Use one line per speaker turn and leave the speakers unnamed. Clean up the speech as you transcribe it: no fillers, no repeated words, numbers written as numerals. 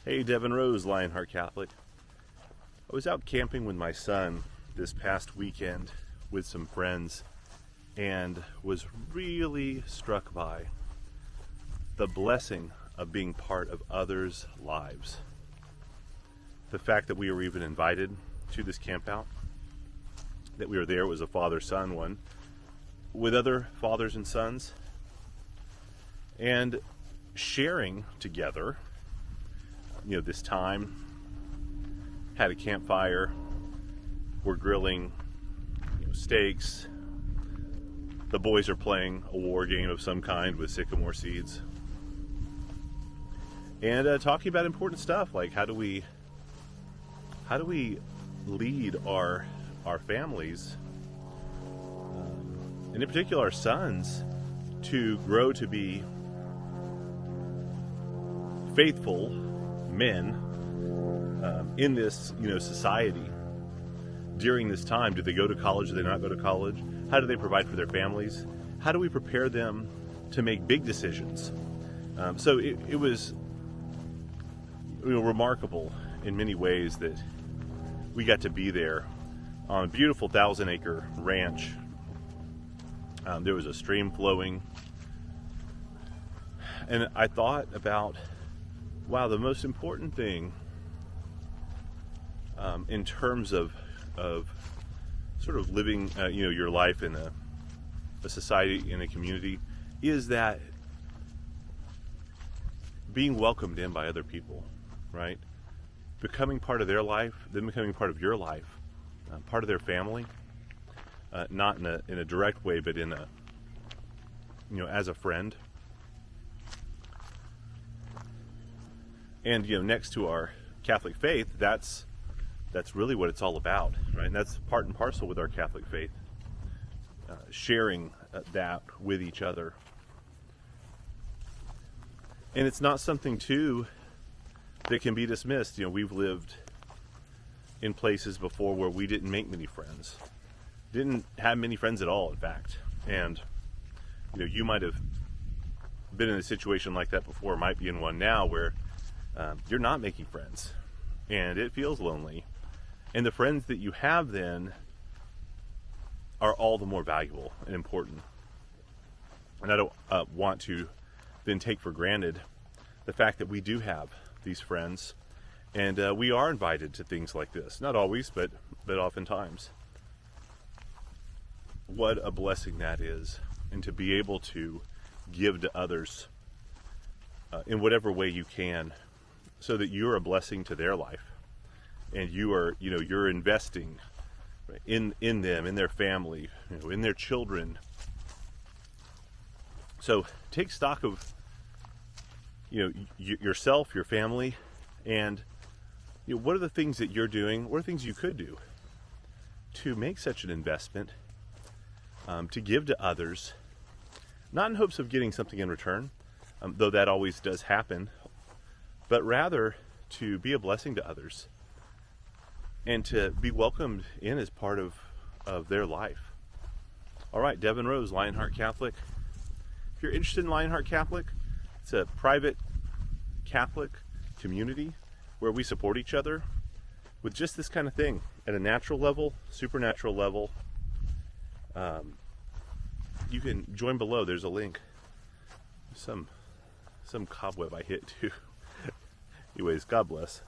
Hey, Devin Rose, Lionheart Catholic. I was out camping with my son this past weekend with some friends and was really struck by the blessing of being part of others' lives. The fact that we were even invited to this camp out, that we were there, was a father-son one, with other fathers and sons, and sharing together, this time. Had a campfire, we're grilling steaks, the boys are playing a war game of some kind with sycamore seeds, and talking about important stuff like how do we lead our families, and in particular our sons, to grow to be faithful men in this society during this time. Do they go to college? Do they not go to college? How do they provide for their families? How do we prepare them to make big decisions? So it was remarkable in many ways that we got to be there on a beautiful 1,000-acre ranch. There was a stream flowing, and I thought about, wow, the most important thing in terms of sort of living your life in a society, in a community, is that being welcomed in by other people, right? Becoming part of their life, then becoming part of your life, part of their family, not in a direct way, but in a as a friend. And next to our Catholic faith, that's really what it's all about, right? And that's part and parcel with our Catholic faith, sharing that with each other. And it's not something too that can be dismissed. We've lived in places before where we didn't make many friends, didn't have many friends at all, in fact. And you might have been in a situation like that before, might be in one now, where you're not making friends and it feels lonely, and the friends that you have then are all the more valuable and important. And I don't want to then take for granted the fact that we do have these friends, and we are invited to things like this. Not always, but oftentimes. What a blessing that is, and to be able to give to others in whatever way you can, so that you're a blessing to their life, and you're investing in them, in their family, in their children. So take stock of yourself, your family, and what are the things that you're doing, what are things you could do to make such an investment, to give to others, not in hopes of getting something in return, though that always does happen, but rather to be a blessing to others and to be welcomed in as part of their life. All right, Devin Rose, Lionheart Catholic. If you're interested in Lionheart Catholic, it's a private Catholic community where we support each other with just this kind of thing at a natural level, supernatural level. You can join below. There's a link. Some cobweb I hit too. Anyways, God bless.